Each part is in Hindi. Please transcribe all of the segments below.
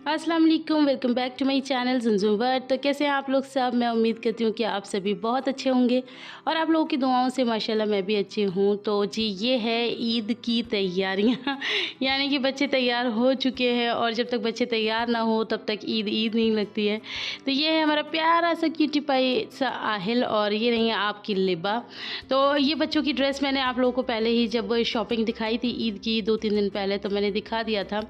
अस्सलाम वालेकुम, welcome back to my channel Zunzun world. तो कैसे हैं आप लोग सब? मैं उम्मीद करती हूँ कि आप सभी बहुत अच्छे होंगे और आप लोगों की दुआओं से माशाल्लाह मैं भी अच्छी हूँ। तो जी ये है ईद की तैयारियाँ यानी कि बच्चे तैयार हो चुके हैं और जब तक बच्चे तैयार ना हो तब तक ईद ईद नहीं लगती है। तो ये है हमारा प्यारा सा क्यूटी पाई सा आहिल और ये रही है आपकी लिबा। तो ये बच्चों की ड्रेस मैंने आप लोगों को पहले ही जब शॉपिंग दिखाई थी ईद की 2-3 दिन पहले, तो मैंने दिखा दिया था।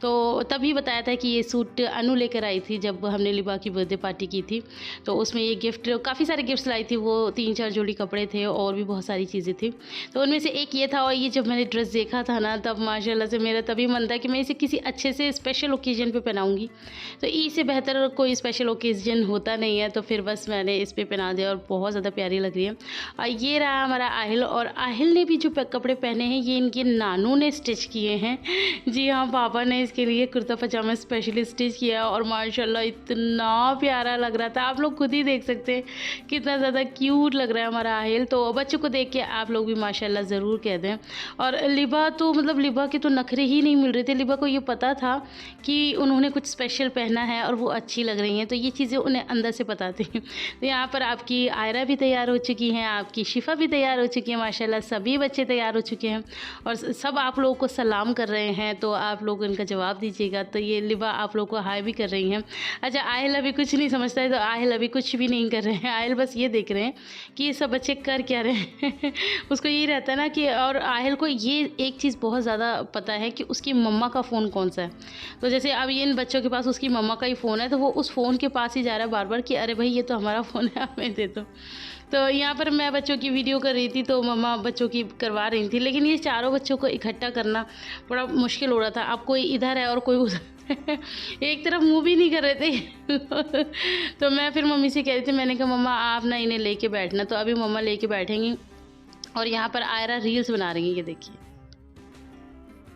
तो तभी बताया था कि ये सूट अनु लेकर आई थी जब हमने लिबा की बर्थडे पार्टी की थी। तो उसमें ये गिफ्ट, काफ़ी सारे गिफ्ट्स लाई थी वो, 3-4 जोड़ी कपड़े थे और भी बहुत सारी चीज़ें थी। तो उनमें से एक ये था और ये जब मैंने ड्रेस देखा था ना तब माशाल्लाह से मेरा तभी मन था कि मैं इसे किसी अच्छे से स्पेशल ओकेज़न पे पहनाऊँगी। तो ईद से बेहतर कोई स्पेशल ओकेज़न होता नहीं है, तो फिर बस मैंने इस पे पहना दिया और बहुत ज़्यादा प्यारी लग रही है। और ये रहा हमारा आहिल, और आहिल ने भी जो कपड़े पहने हैं ये इनके नानू ने स्टिच किए हैं। जी हाँ, पापा ने इसके लिए कुर्ता पजामा स्पेशली स्टिच किया और माशाल्लाह इतना प्यारा लग रहा था। आप लोग खुद ही देख सकते हैं कितना ज़्यादा क्यूट लग रहा है हमारा आहिल। तो बच्चों को देख के आप लोग भी माशाल्लाह ज़रूर कह दें। और लिबा तो मतलब लिबा के तो नखरे ही नहीं मिल रहे थे। लिबा को ये पता था कि उन्होंने कुछ स्पेशल पहना है और वो अच्छी लग रही हैं, तो ये चीज़ें उन्हें अंदर से पता थी। तो यहाँ पर आपकी आयरा भी तैयार हो चुकी हैं, आपकी शिफा भी तैयार हो चुकी है, माशाल्लाह सभी बच्चे तैयार हो चुके हैं और सब आप लोगों को सलाम कर रहे हैं। तो आप लोग इनका जवाब दीजिएगा। तो ये लिबा आप लोग को हाय भी कर रही हैं। अच्छा, आहिल अभी कुछ नहीं समझता है, तो आहिल अभी कुछ भी नहीं कर रहे हैं। आहिल बस ये देख रहे हैं कि ये सब बच्चे कर क्या रहे हैं। उसको यही रहता है ना कि, और आहिल को ये एक चीज़ बहुत ज़्यादा पता है कि उसकी मम्मा का फ़ोन कौन सा है। तो जैसे अब इन बच्चों के पास उसकी मम्मा का ही फ़ोन है, तो वो उस फ़ोन के पास ही जा रहा है बार बार कि अरे भाई ये तो हमारा फ़ोन है, हमें दे दो। तो यहाँ पर मैं बच्चों की वीडियो कर रही थी तो मम्मा बच्चों की करवा रही थी, लेकिन ये चारों बच्चों को इकट्ठा करना बड़ा मुश्किल हो रहा था। अब कोई इधर है और कोई उधर एक तरफ मुँह भी नहीं कर रहे थे। तो मैं फिर मम्मी से कह रही थी, मैंने कहा मम्मा आप ना इन्हें लेके बैठना। तो अभी मम्मा लेके बैठेंगी और यहाँ पर आयरा रील्स बना रही है, ये देखिए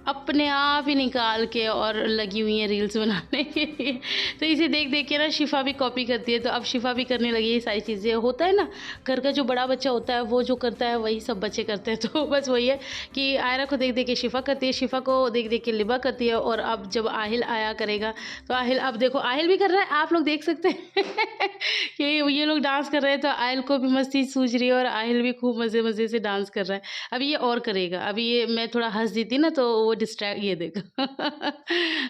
अपने आप ही निकाल के और लगी हुई हैं रील्स बनाने के लिए। तो इसे देख देख के ना शिफा भी कॉपी करती है, तो अब शिफा भी करने लगी है सारी चीज़ें। होता है ना, घर का जो बड़ा बच्चा होता है वो जो करता है वही सब बच्चे करते हैं। तो बस वही है कि आयरा को देख देख के शिफा करती है, शिफा को देख देख के लिबा करती है, और अब जब आहिल आया करेगा तो आहिल, अब देखो आहिल भी कर रहा है, आप लोग देख सकते हैं कि ये लोग डांस कर रहे हैं, तो आहिल को भी मस्ती सूझ रही है और आहिल भी खूब मज़े मज़े से डांस कर रहा है। अब ये और करेगा, अभी ये मैं थोड़ा हंस दी थी ना तो वो डिस्ट्रैक्ट, ये देखो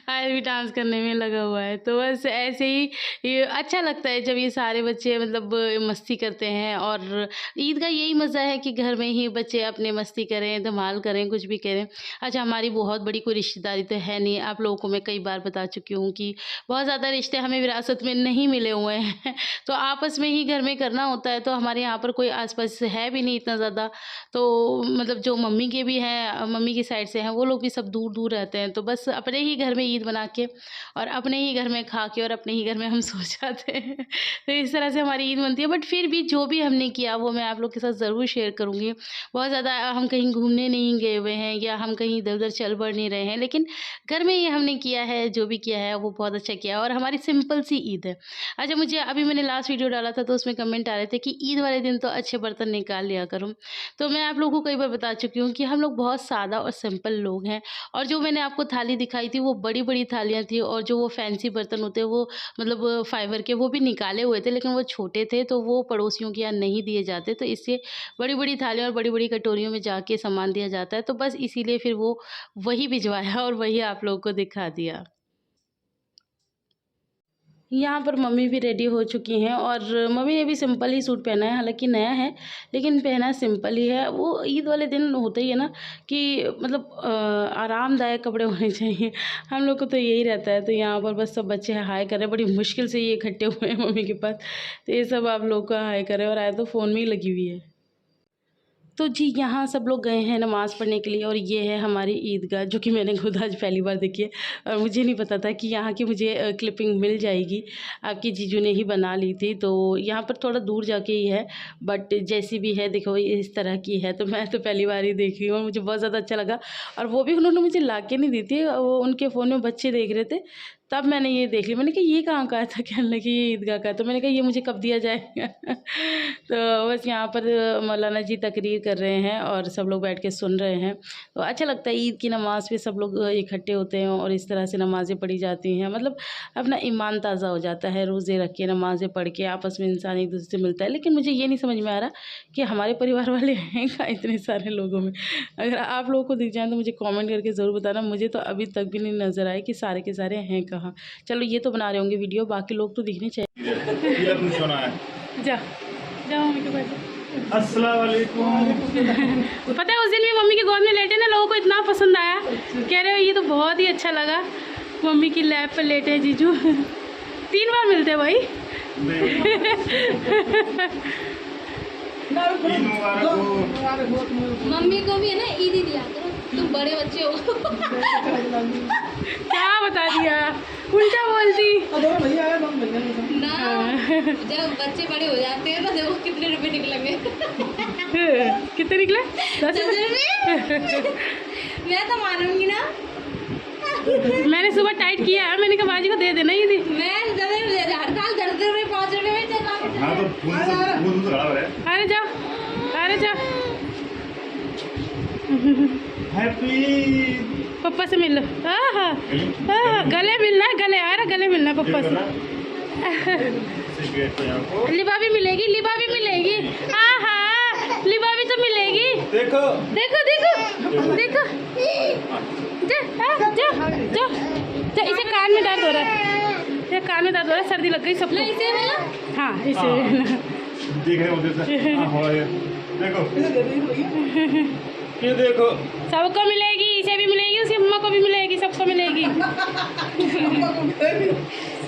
आहिल भी डांस करने में लगा हुआ है। तो बस ऐसे ही ये अच्छा लगता है जब ये सारे बच्चे मतलब मस्ती करते हैं। और ईद का यही मज़ा है कि घर में ही बच्चे अपने मस्ती करें, धमाल करें, कुछ भी करें। अच्छा, हमारी बहुत बड़ी कोई रिश्तेदारी तो है नहीं, आप लोगों को मैं कई बार बता चुकी हूँ कि बहुत ज़्यादा रिश्ते हमें विरासत में नहीं मिले हुए हैं। तो आपस में ही घर में करना होता है। तो हमारे यहाँ पर कोई आस-पास है भी नहीं इतना ज़्यादा। तो मतलब जो मम्मी के भी हैं, मम्मी की साइड से हैं, वो लोग भी सब दूर-दूर रहते हैं। तो बस अपने ही घर में ईद बना के और अपने ही घर में खा के और अपने ही घर में हम सो जाते हैं। तो इस तरह से हमारी ईद बनती है। बट फिर भी जो भी हमने किया वो मैं आप लोग के साथ ज़रूर शेयर करूँगी। बहुत ज़्यादा हम कहीं घूमने नहीं गए हुए हैं या हम कहीं इधर-उधर चल बढ़ नहीं रहे हैं, लेकिन घर में ही हमने किया है, जो भी किया है वो बहुत अच्छा किया है और हमारी सिंपल सी ईद है। अच्छा, मुझे अभी मैंने लास्ट वीडियो डाला था तो उसमें कमेंट आ रहे थे कि ईद वाले दिन तो अच्छे बर्तन निकाल लिया करो। तो मैं आप लोगों को कई बार बता चुकी हूँ कि हम लोग बहुत सादा और सिंपल लोग हैं। और जो मैंने आपको थाली दिखाई थी वो बड़ी-बड़ी थालियाँ थी, और जो वो फैंसी बर्तन होते हैं वो मतलब फाइबर के, वो भी निकाले हुए थे, लेकिन वो छोटे थे तो वो पड़ोसियों के यहाँ नहीं दिए जाते। तो इससे बड़ी-बड़ी थालियाँ और बड़ी-बड़ी कटोरियों में जाके सामान दिया जाता है। तो बस इसीलिए फिर वो वही भिजवाया और वही आप लोगों को दिखा दिया। यहाँ पर मम्मी भी रेडी हो चुकी हैं और मम्मी ने भी सिंपल ही सूट पहना है, हालाँकि नया है, लेकिन पहना सिंपल ही है। वो ईद वाले दिन होता ही है ना कि मतलब आरामदायक कपड़े होने चाहिए। हम लोग को तो यही रहता है। तो यहाँ पर बस सब बच्चे हाय कर रहे हैं, बड़ी मुश्किल से ये इकट्ठे हुए हैं मम्मी के पास। तो ये सब आप लोग का हाय कर रहे हैं और आया तो फ़ोन में ही लगी हुई है। तो जी, यहाँ सब लोग गए हैं नमाज़ पढ़ने के लिए और ये है हमारी ईदगाह, जो कि मैंने खुद आज पहली बार देखी है और मुझे नहीं पता था कि यहाँ की मुझे क्लिपिंग मिल जाएगी। आपकी जीजू ने ही बना ली थी। तो यहाँ पर थोड़ा दूर जाके ही है, बट जैसी भी है देखो ये इस तरह की है। तो मैं तो पहली बार ही देख रही हूँ और मुझे बहुत ज़्यादा अच्छा लगा। और वो भी उन्होंने मुझे ला के नहीं दी थी, वो उनके फ़ोन में बच्चे देख रहे थे तब मैंने ये देख लिया, मैंने कहा ये कहाँ का था, कहने लगी ये ईदगाह का। तो मैंने कहा ये मुझे कब दिया जाएगा। तो बस यहाँ पर मौलाना जी तकरीर कर रहे हैं और सब लोग बैठ के सुन रहे हैं। तो अच्छा लगता है, ईद की नमाज़ पे सब लोग इकट्ठे होते हैं और इस तरह से नमाज़ें पढ़ी जाती हैं। मतलब अपना ईमान ताज़ा हो जाता है, रोज़े रख के नमाज़ें पढ़ के आपस में इंसान एक दूसरे से मिलता है। लेकिन मुझे ये नहीं समझ में आ रहा कि हमारे परिवार वाले हैं क्या इतने सारे लोगों में। अगर आप लोगों को दिख जाए तो मुझे कमेंट करके ज़रूर बताना। मुझे तो अभी तक भी नहीं नज़र आए कि सारे के सारे हैं कहाँ। चलो ये तो बना रहे होंगे वीडियो, बाकी लोग तो दिखने चाहिए। जा जाओ मम्मी के पास। अस्सलाम वालेकुम। पता है उस दिन भी मम्मी की गोद में लेटे ना, लोगों को इतना पसंद आया, कह रहे हो ये तो बहुत ही अच्छा लगा, मम्मी की लैब पर लेटे जीजू। 3 बार मिलते भाई। मम्मी को भी है ना ईद ही दिया करो, तुम बड़े बच्चे हो। क्या बता दिया, उल्टा बोलती ना। जब बच्चे बड़े हो जाते हैं ना, देखो कितने रुपए निकलेंगे। कितने निकले? 10 रुपए। मैं तो मानूंगी ना। मैंने सुबह टाइट किया है, मैंने कहा बाजी को दे देना ये थी। मैं हर साल 10 रुपए 5 रुपए में अरे जाओ, अरे जाओ। हैप्पी पप्पा से मिल लो। हाँ गले मिलना है, गले आ रहा, गले मिलना पप्पा से। लिबा भी मिलेगी, लिबा भी मिलेगी। हाँ लिबा भी तो मिलेगी। देखो देखो देखो देखो, जा जा जा जा। इसे कान में दर्द हो रहा है, ये कान में दर्द हो रहा है, सर्दी लग गई सबको। इसे मिला? हाँ इसे देख रहे हो उधर से। देखो ये देखो, सबको मिलेगी, इसे भी मिलेगी, उसकी मम्मा को भी मिलेगी, सबको मिलेगी।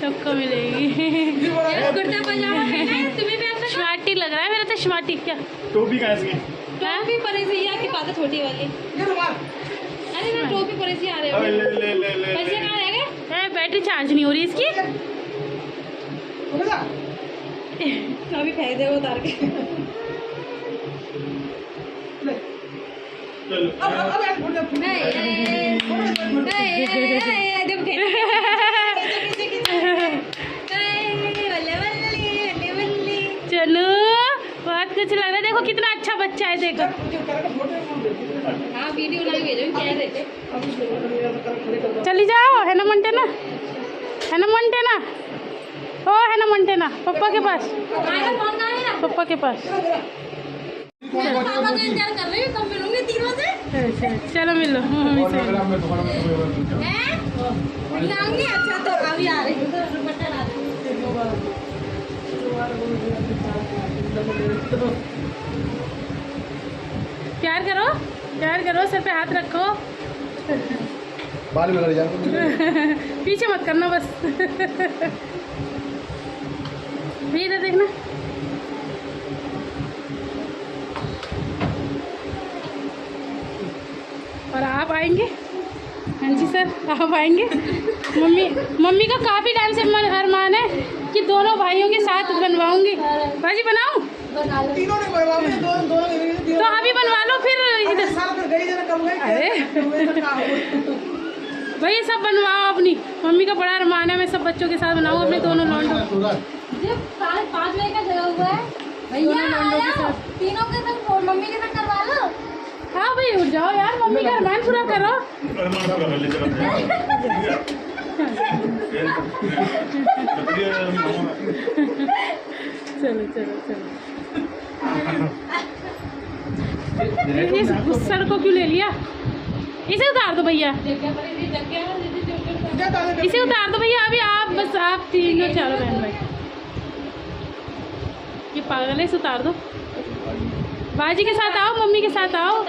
सबको मिलेगी। कुर्ता पजामा तुम्हें भी आता? स्मार्टी लग रहा है मेरा तो, स्मार्टी। क्या टोपी कहाँ से? टोपी परेसी है कि पाता छोटी वाली? अरे ना टोपी परेसी आ रहे हो। ले पैसे कहाँ रह गए? बैटरी चार्ज नहीं हो रही इसकी। अभी फेंक दे वो उतार के। चलो बहुत कुछ लग रहा है, देखो कितना अच्छा बच्चा है, देखो। हाँ वीडियो ना भेजो, कह रहे थे। चली जाओ, है ना मंटेना, है ना मंटेना, ओ है ना मंटेना, पप्पा के पास, पप्पा के पास। पापा का इंतजार कर रही हूँ, कब मिलूंगी तीनों से? चलो मिलो मम्मी से। हैं? मिलाऊंगी। अच्छा तो अभी आ रही हूँ, दुपट्टा ला दूँ। प्यार करो, प्यार करो, सर पे हाथ रखो। बाल में लग जाए। पीछे मत करना बस। भी इधर देखना। और आप आएंगे? हाँ जी सर, आप आएंगे? मम्मी का काफ़ी टाइम से अरमान है कि दोनों भाइयों के साथ बनवाऊंगी। भाजी बनाऊं? तीनों ने बनवाओगे, दोनों तो अभी बनवा लो फिर इधर। अरे भाई सब बनवाओ अपनी, मम्मी का बड़ा अरमान है मैं सब बच्चों के साथ बनाऊँ अपने दोनों लौंडों। जब 5:30 बजे का जगह हुआ है भैया, तीनों के साथ मम्मी के साथ करवा लो। हाँ भाई उठ जाओ यार, मम्मी का अरमान पूरा करो। चलो चलो चलो। इस गुस्सर को क्यों ले लिया? इसे उतार दो भैया, इसे उतार दो भैया। अभी आप बस आप तीनों चारों बहन भाई, ये पागल है, इसे उतार दो। बाजी के साथ आओ, मम्मी के साथ आओ।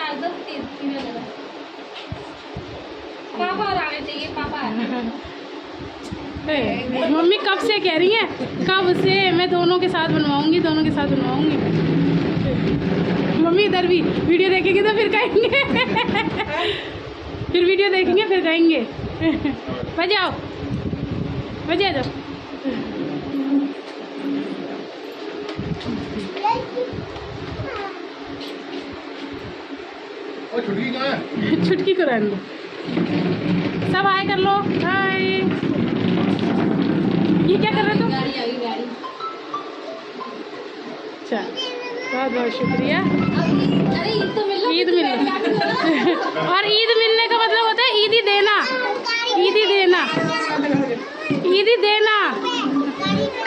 पापा और आने चाहिए, पापा। मम्मी कब से कह रही है, कब से मैं दोनों के साथ बनवाऊंगी, दोनों के साथ बनवाऊंगी। मम्मी इधर भी वीडियो देखेंगे तो फिर कहेंगे। फिर वीडियो देखेंगे फिर कहेंगे। बजे आओ, बजे आ जाओ। छुटकी कहाँ है? छुटकी को रहने दो। सब हाय कर लो, हाय। बहुत बहुत शुक्रिया। अरे ईद तो मिल ईद मिल और ईद मिलने का मतलब होता है ईद ही देना, ईद ही देना, ईद ही देना,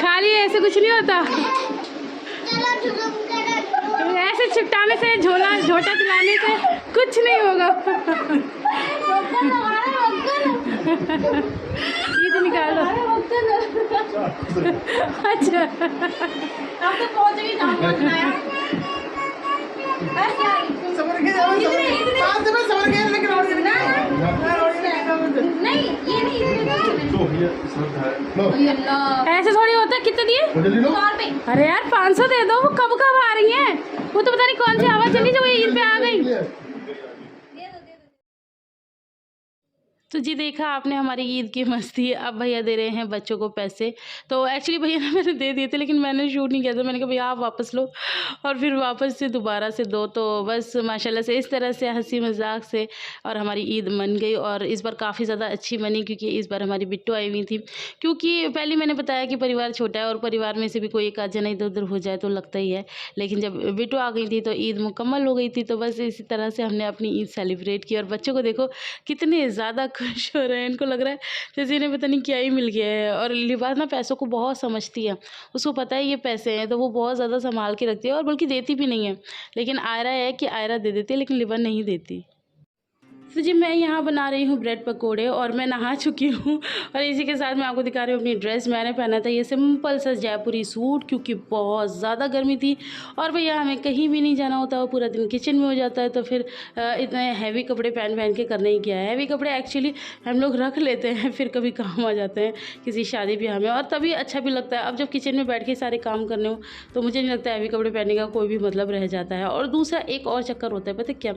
खाली ऐसे कुछ नहीं होता। ऐसे छिपटाने से, झोटा दिलाने से कुछ नहीं होगा। ईद निकाल दो। अच्छा अब तो पहुंच गई, जहाँ पहुंचना है। समर के पाँच में समर के लेकिन और नहीं, ये नहीं, जो भैया श्रद्धा है ये अल्लाह, ऐसे थोड़ी होता है। कितने दिए? 100 पे। अरे यार 500 दे दो। वो कब कब आ रही हैं? वो तो पता नहीं कौन सी आवाज़ चली जो वो ईद पे आ गई। तो जी देखा आपने हमारी ईद की मस्ती। अब भैया दे रहे हैं बच्चों को पैसे। तो एक्चुअली भैया ने मैंने दे दिए थे, लेकिन मैंने शूट नहीं किया था। मैंने कहा भैया आप वापस लो और फिर वापस से दोबारा से दो। तो बस माशाल्लाह से इस तरह से हंसी मजाक से और हमारी ईद मन गई। और इस बार काफ़ी ज़्यादा अच्छी बनी, क्योंकि इस बार हमारी बिट्टू आई हुई थी। क्योंकि पहले मैंने बताया कि परिवार छोटा है और परिवार में से भी कोई एक आध जना इधर उधर हो जाए तो लगता ही है। लेकिन जब बिट्टू आ गई थी तो ईद मुकम्मल हो गई थी। तो बस इसी तरह से हमने अपनी ईद सेलिब्रेट की। और बच्चों को देखो कितने ज़्यादा खुश हो रहे हैं। इनको लग रहा है जैसे इन्हें पता नहीं क्या ही मिल गया है। और लिबास ना पैसों को बहुत समझती है, उसको पता है ये पैसे हैं, तो वो बहुत ज़्यादा संभाल के रखती है और बल्कि देती भी नहीं है। लेकिन आयरा है कि आयरा दे देती है, लेकिन लिबा नहीं देती। तो जी मैं यहाँ बना रही हूँ ब्रेड पकोड़े और मैं नहा चुकी हूँ। और इसी के साथ मैं आपको दिखा रही हूँ अपनी ड्रेस। मैंने पहना था ये सिंपल सा जयपुरी सूट, क्योंकि बहुत ज़्यादा गर्मी थी और भैया हमें कहीं भी नहीं जाना होता, वो पूरा दिन किचन में हो जाता है। तो फिर इतने हैवी कपड़े पहन के करने ही क्या है। हैवी कपड़े एक्चुअली हम लोग रख लेते हैं, फिर कभी काम आ जाते हैं किसी शादी ब्याह में, और तभी अच्छा भी लगता है। अब जब किचन में बैठ के सारे काम करने हो तो मुझे नहीं लगता हैवी कपड़े पहनने का कोई भी मतलब रह जाता है। और दूसरा एक और चक्कर होता है, पता है क्या?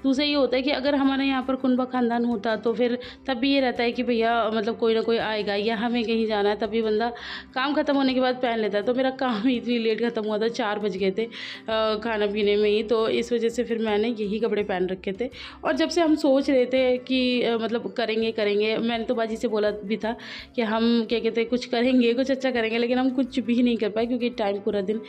दूसरा ये होता है कि अगर हमारे यहाँ पर कुनबा ख़ानदान होता तो फिर तब भी ये रहता है कि भैया मतलब कोई ना कोई आएगा या हमें कहीं जाना है, तभी बंदा काम ख़त्म होने के बाद पहन लेता है। तो मेरा काम ही इतनी लेट ख़त्म हुआ था, 4 बज गए थे खाना पीने में ही। तो इस वजह से फिर मैंने यही कपड़े पहन रखे थे। और जब से हम सोच रहे थे कि मतलब करेंगे, मैंने तो बाजी से बोला भी था कि हम क्या कहते हैं कुछ करेंगे, कुछ अच्छा करेंगे, लेकिन हम कुछ भी नहीं कर पाए क्योंकि टाइम पूरा दिन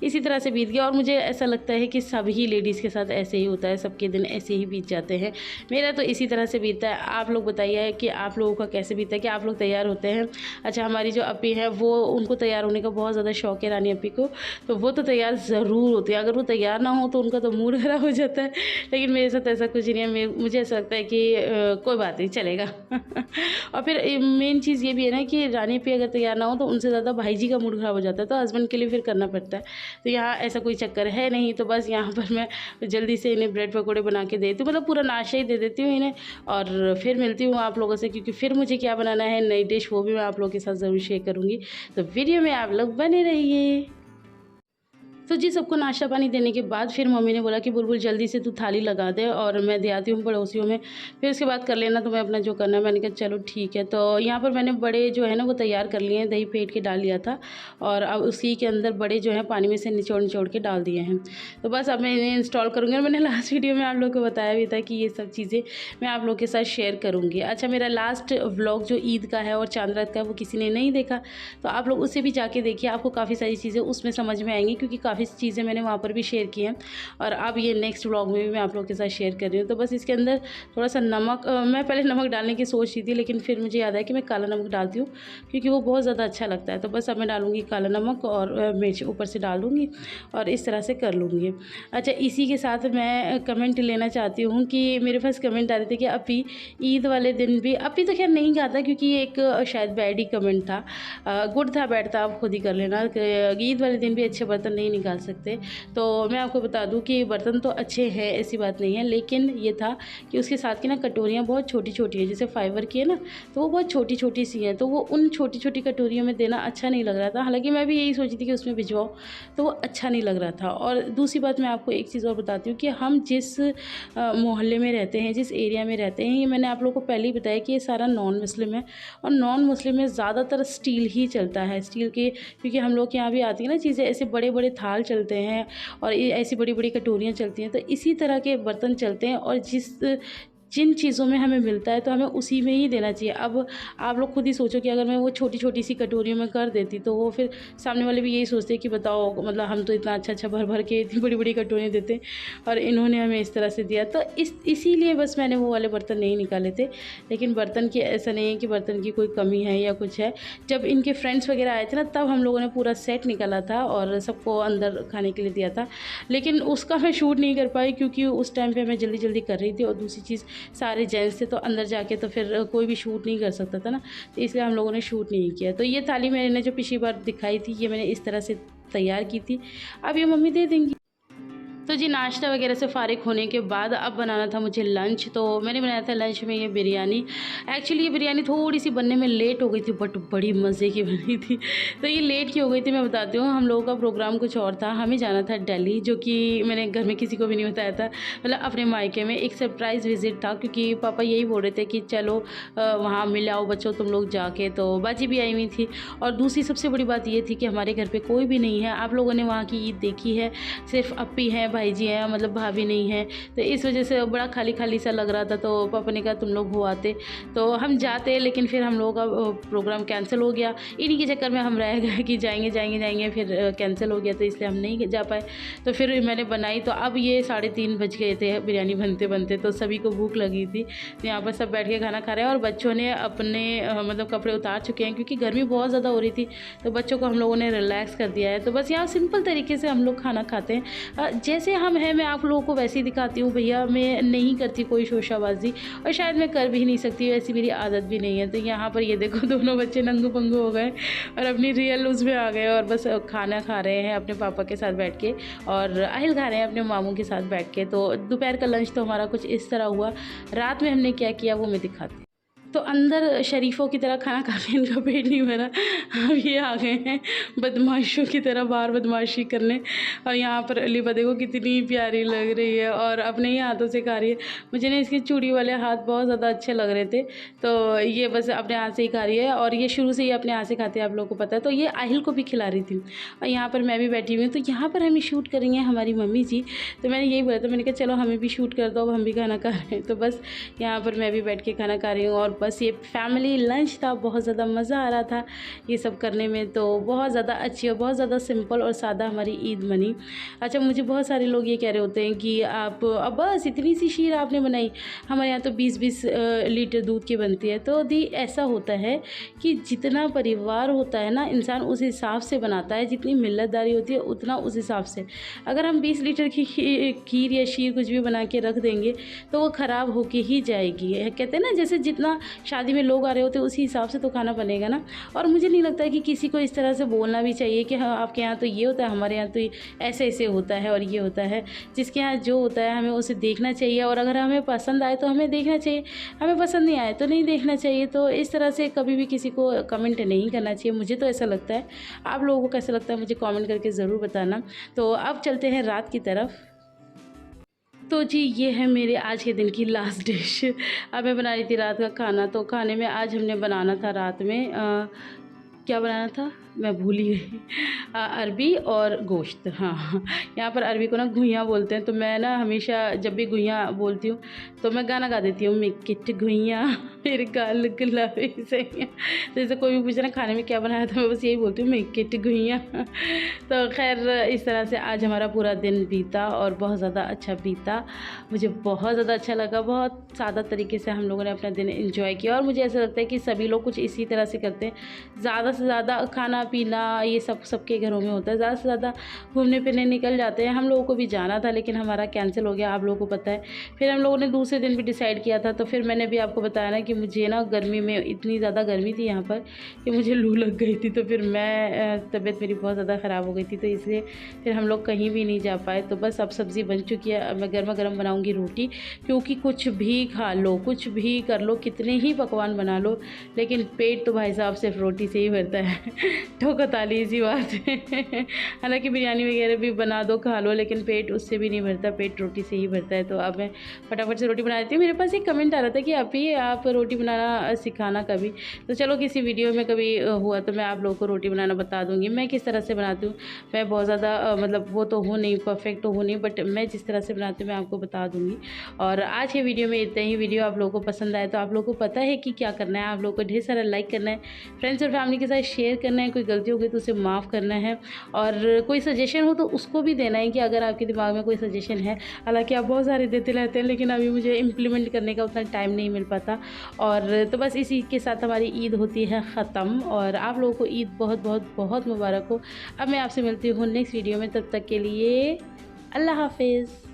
इसी तरह से बीत गया। और मुझे ऐसा लगता है कि सभी लेडीज़ के साथ ऐसे ही होता है, सबके दिन ऐसे ही बीत जाते हैं। मेरा तो इसी तरह से बीतता है। आप लोग बताइए कि आप लोगों का कैसे बीतता है, कि आप लोग तैयार होते हैं? अच्छा हमारी जो अपी है वो, उनको तैयार होने का बहुत ज़्यादा शौक है, रानी अपी को, तो वो तो तैयार ज़रूर होती है। अगर वो तैयार ना हो तो उनका तो मूड खराब हो जाता है। लेकिन मेरे साथ ऐसा कुछ नहीं है। मुझे ऐसा लगता है कि कोई बात नहीं, चलेगा। और फिर मेन चीज़ ये भी है ना कि रानी अपी अगर तैयार ना हो तो उनसे ज़्यादा भाई जी का मूड ख़राब हो जाता है, तो हस्बैंड के लिए फिर करना पड़ता है। तो यहाँ ऐसा कोई चक्कर है नहीं। तो बस यहाँ पर मैं जल्दी से इन्हें ब्रेड पकौड़े बना के देती हूँ, मतलब पूरा नाश्ता ही दे देती हूँ इन्हें। और फिर मिलती हूँ आप लोगों से, क्योंकि फिर मुझे क्या बनाना है नई डिश, वो भी मैं आप लोगों के साथ ज़रूर शेयर करूँगी। तो वीडियो में आप लोग बने रहिए। तो जी सबको नाश्ता पानी देने के बाद फिर मम्मी ने बोला कि बुलबुल जल्दी से तू थाली लगा दे और मैं दे आती हूँ पड़ोसियों में, फिर उसके बाद कर लेना तुम्हें अपना जो करना है। मैंने कहा चलो ठीक है। तो यहाँ पर मैंने बड़े जो है ना वो तैयार कर लिए हैं, दही फेंट के डाल लिया था और अब उसी के अंदर बड़े जो हैं पानी में से निचोड़ के डाल दिए हैं। तो बस अब मैं इन्हें इंस्टॉल करूँगी। और मैंने लास्ट वीडियो में आप लोग को बताया भी था कि ये सब चीज़ें मैं आप लोग के साथ शेयर करूँगी। अच्छा मेरा लास्ट व्लॉग जो ईद का है और चांद रात का है वो किसी ने नहीं देखा तो आप लोग उसे भी जाके देखिए, आपको काफ़ी सारी चीज़ें उसमें समझ में आएंगी, क्योंकि काफ़ी चीज़ें मैंने वहाँ पर भी शेयर की हैं। और अब ये नेक्स्ट व्लॉग में भी मैं आप लोगों के साथ शेयर कर रही हूँ। तो बस इसके अंदर थोड़ा सा नमक, मैं पहले नमक डालने की सोच रही थी, लेकिन फिर मुझे याद आया कि मैं काला नमक डालती हूँ क्योंकि वो बहुत ज़्यादा अच्छा लगता है। तो बस अब मैं डालूँगी काला नमक और मिर्च ऊपर से डाल दूँगी और इस तरह से कर लूँगी। अच्छा इसी के साथ मैं कमेंट लेना चाहती हूँ कि मेरे पास कमेंट आ रहे थे कि अपी ईद वाले दिन भी, अपी तो खैर नहीं खाता क्योंकि ये एक शायद बैड ही कमेंट था, गुड था बैड था, आप खुद ही कर लेना। ईद वाले दिन भी अच्छे बर्तन नहीं निकाल सकते। तो मैं आपको बता दूं कि बर्तन तो अच्छे हैं, ऐसी बात नहीं है, लेकिन ये था कि उसके साथ की ना कटोरियाँ बहुत छोटी छोटी है, जैसे फाइबर की है ना, तो वो बहुत छोटी छोटी सी हैं, तो वो उन छोटी छोटी कटोरियों में देना अच्छा नहीं लग रहा था। हालांकि मैं भी यही सोची थी कि उसमें भिजवाओ, तो वो अच्छा नहीं लग रहा था। और दूसरी बात मैं आपको एक चीज़ और बताती हूँ कि हम जिस मोहल्ले में रहते हैं, जिस एरिया में रहते हैं, ये मैंने आप लोगों को पहले ही बताया कि ये सारा नॉन मुस्लिम है और नॉन मुस्लिम में ज़्यादातर स्टील ही चलता है, स्टील के, क्योंकि हम लोग के यहाँ भी आती है ना चीज़ें, ऐसे बड़े बड़े थाल चलते हैं और ऐसी बड़ी बड़ी कटोरियाँ चलती हैं, तो इसी तरह के बर्तन चलते हैं। और जिन चीज़ों में हमें मिलता है तो हमें उसी में ही देना चाहिए। अब आप लोग खुद ही सोचो कि अगर मैं वो छोटी-छोटी सी कटोरियों में कर देती तो वो फिर सामने वाले भी यही सोचते कि बताओ, मतलब हम तो इतना अच्छा-अच्छा भर-भर के इतनी बड़ी-बड़ी कटोरियाँ देते हैं और इन्होंने हमें इस तरह से दिया। तो इसीलिए बस मैंने वो वाले बर्तन नहीं निकाले थे। लेकिन बर्तन की ऐसा नहीं है कि बर्तन की कोई कमी है या कुछ है। जब इनके फ्रेंड्स वगैरह आए थे ना, तब हम लोगों ने पूरा सेट निकाला था और सबको अंदर खाने के लिए दिया था। लेकिन उसका मैं शूट नहीं कर पाई क्योंकि उस टाइम पे मैं जल्दी-जल्दी कर रही थी और दूसरी चीज़ सारे जेंट्स थे तो अंदर जाके तो फिर कोई भी शूट नहीं कर सकता था ना, तो इसलिए हम लोगों ने शूट नहीं किया। तो ये थाली मैंने जो पिछली बार दिखाई थी, ये मैंने इस तरह से तैयार की थी। अब ये मम्मी दे देंगी। तो जी नाश्ता वगैरह से फ़ारिग होने के बाद अब बनाना था मुझे लंच। तो मैंने बनाया था लंच में ये बिरयानी। एक्चुअली ये बिरयानी थोड़ी सी बनने में लेट हो गई थी, बट बड़ी मज़े की बनी थी। तो ये लेट क्यों हो गई थी मैं बताती हूँ। हम लोगों का प्रोग्राम कुछ और था, हमें जाना था दिल्ली, जो कि मैंने घर में किसी को भी नहीं बताया था, मतलब अपने मायके में एक सरप्राइज़ विज़िट था। क्योंकि पापा यही बोल रहे थे कि चलो वहाँ मिल आओ बच्चों तुम लोग जाके। तो बाजी भी आई हुई थी और दूसरी सबसे बड़ी बात ये थी कि हमारे घर पर कोई भी नहीं है। आप लोगों ने वहाँ की ईद देखी है, सिर्फ अप्पी हैं, भाई जी हैं, मतलब भाभी नहीं है। तो इस वजह से बड़ा खाली खाली सा लग रहा था। तो पापा ने कहा तुम लोग हो आते तो हम जाते, लेकिन फिर हम लोगों का प्रोग्राम कैंसिल हो गया। इन्हीं के चक्कर में हम रह गए कि जाएंगे, फिर कैंसिल हो गया तो इसलिए हम नहीं जा पाए। तो फिर मैंने बनाई। तो अब ये 3:30 बज गए थे बिरयानी बनते बनते, तो सभी को भूख लगी थी। तो यहाँ पर सब बैठ के खाना खा रहे हैं और बच्चों ने अपने मतलब कपड़े उतार चुके हैं क्योंकि गर्मी बहुत ज़्यादा हो रही थी। तो बच्चों को हम लोगों ने रिलैक्स कर दिया है। तो बस यहाँ सिंपल तरीके से हम लोग खाना खाते हैं, जैसे हम हैं। मैं आप लोगों को वैसे ही दिखाती हूँ भैया, मैं नहीं करती कोई शोशाबाजी और शायद मैं कर भी नहीं सकती, वैसी मेरी आदत भी नहीं है। तो यहाँ पर ये देखो दोनों बच्चे नंगू पंगू हो गए और अपनी रियल उसमें आ गए और बस खाना खा रहे हैं अपने पापा के साथ बैठ के और अहिल खा रहे हैं अपने मामू के साथ बैठ के। तो दोपहर का लंच तो हमारा कुछ इस तरह हुआ। रात में हमने क्या किया वो मैं दिखाती। तो अंदर शरीफों की तरह खाना खा के इनका पेट नहीं भरा। अब ये आ गए हैं बदमाशों की तरह बाहर बदमाशी करने। और यहाँ पर अलीबा देखो कितनी प्यारी लग रही है और अपने ही हाथों से खा रही है। मुझे ना इसके चूड़ी वाले हाथ बहुत ज़्यादा अच्छे लग रहे थे, तो ये बस अपने हाथ से ही खा रही है और ये शुरू से ही अपने हाथ से खाते हैं, आप लोगों को पता है। तो ये आहिल को भी खिला रही थी और यहाँ पर मैं भी बैठी हुई हूँ। तो यहाँ पर हमें शूट करेंगे हमारी मम्मी जी। तो मैंने यही बोला था, मैंने कहा चलो हमें भी शूट कर दो, अब हम भी खाना खा रहे हैं। तो बस यहाँ पर मैं भी बैठ के खाना खा रही हूँ और बस ये फैमिली लंच था। बहुत ज़्यादा मज़ा आ रहा था ये सब करने में। तो बहुत ज़्यादा अच्छी और बहुत ज़्यादा सिंपल और सादा हमारी ईद बनी। अच्छा, मुझे बहुत सारे लोग ये कह रहे होते हैं कि आप अब बस इतनी सी शीर आपने बनाई, हमारे यहाँ तो 20-20 लीटर दूध की बनती है। तो दी ऐसा होता है कि जितना परिवार होता है ना, इंसान उस हिसाब से बनाता है, जितनी मिल्लतदारी होती है उतना उस हिसाब से। अगर हम 20 लीटर की खीर या शीर कुछ भी बना के रख देंगे तो वो ख़राब होके ही जाएगी। कहते हैं ना, जैसे जितना शादी में लोग आ रहे होते हैं उसी हिसाब से तो खाना बनेगा ना। और मुझे नहीं लगता कि किसी को इस तरह से बोलना भी चाहिए कि हाँ आपके यहाँ तो ये होता है, हमारे यहाँ तो ऐसे ऐसे होता है और ये होता है। जिसके यहाँ जो होता है हमें उसे देखना चाहिए और अगर हमें पसंद आए तो हमें देखना चाहिए, हमें पसंद नहीं आए तो नहीं देखना चाहिए। तो इस तरह से कभी भी किसी को कमेंट नहीं करना चाहिए, मुझे तो ऐसा लगता है। आप लोगों को कैसा लगता है मुझे कमेंट करके ज़रूर बताना। तो अब चलते हैं रात की तरफ। तो जी ये है मेरे आज के दिन की लास्ट डिश। अब मैं बना रही थी रात का खाना। तो खाने में आज हमने बनाना था रात में क्या बनाना था मैं भूल ही गई। अरबी और गोश्त। हाँ, यहाँ पर अरबी को ना घुइयाँ बोलते हैं। तो मैं ना हमेशा जब भी घुइयाँ बोलती हूँ तो मैं गाना गा देती हूँ, मिक्किट घुइयाँ मेरे गाल गुलाबी से। तो जैसे कोई भी पूछे ना खाने में क्या बनाया था, मैं बस यही बोलती हूँ मिक्किट घुइयाँ। तो खैर इस तरह से आज हमारा पूरा दिन बीता और बहुत ज़्यादा अच्छा बीता। मुझे बहुत ज़्यादा अच्छा लगा। बहुत सादा तरीके से हम लोगों ने अपना दिन एंजॉय किया और मुझे ऐसा लगता है कि सभी लोग कुछ इसी तरह से करते हैं। ज़्यादा से ज़्यादा खाना पीना ये सब सबके घरों में होता है। ज़्यादा से ज़्यादा घूमने फिरने निकल जाते हैं। हम लोगों को भी जाना था लेकिन हमारा कैंसिल हो गया, आप लोगों को पता है। फिर हम लोगों ने दूसरे दिन भी डिसाइड किया था। तो फिर मैंने भी आपको बताया ना कि मुझे ना गर्मी में इतनी ज़्यादा गर्मी थी यहाँ पर कि मुझे लू लग गई थी। तो फिर मैं तबीयत मेरी बहुत ज़्यादा ख़राब हो गई थी, तो इसलिए फिर हम लोग कहीं भी नहीं जा पाए। तो बस अब सब्ज़ी बन चुकी है। अब मैं गर्मा गर्म बनाऊँगी रोटी, क्योंकि कुछ भी खा लो, कुछ भी कर लो, कितने ही पकवान बना लो, लेकिन पेट तो भाई साहब सिर्फ रोटी से ही भर भरता है। ठोको ताली इसी बात है। हालांकि बिरयानी वगैरह भी बना दो खा लो, लेकिन पेट उससे भी नहीं भरता, पेट रोटी से ही भरता है। तो अब मैं फटाफट से रोटी बना देती हूँ। मेरे पास एक कमेंट आ रहा था कि अभी आप रोटी बनाना सिखाना कभी, तो चलो किसी वीडियो में कभी हुआ तो मैं आप लोगों को रोटी बनाना बता दूँगी मैं किस तरह से बनाती हूँ। मैं बहुत ज़्यादा मतलब वो तो हूँ नहीं, परफेक्ट तो हूँ नहीं, बट मैं जिस तरह से बनाती हूँ मैं आपको बता दूँगी। और आज के वीडियो में इतना ही। वीडियो आप लोगों को पसंद आए तो आप लोगों को पता है कि क्या करना है, आप लोगों को ढेर सारा लाइक करना है, फ्रेंड्स और फैमिली के साथ शेयर करना है, कोई गलती हो गई तो उसे माफ़ करना है, और कोई सजेशन हो तो उसको भी देना है कि अगर आपके दिमाग में कोई सजेशन है। हालांकि आप बहुत सारे देते रहते हैं, लेकिन अभी मुझे इम्प्लीमेंट करने का उतना टाइम नहीं मिल पाता। और तो बस इसी के साथ हमारी ईद होती है ख़त्म, और आप लोगों को ईद बहुत बहुत बहुत मुबारक हो। अब मैं आपसे मिलती हूँ नेक्स्ट वीडियो में, तब तक के लिए अल्लाह हाफिज़।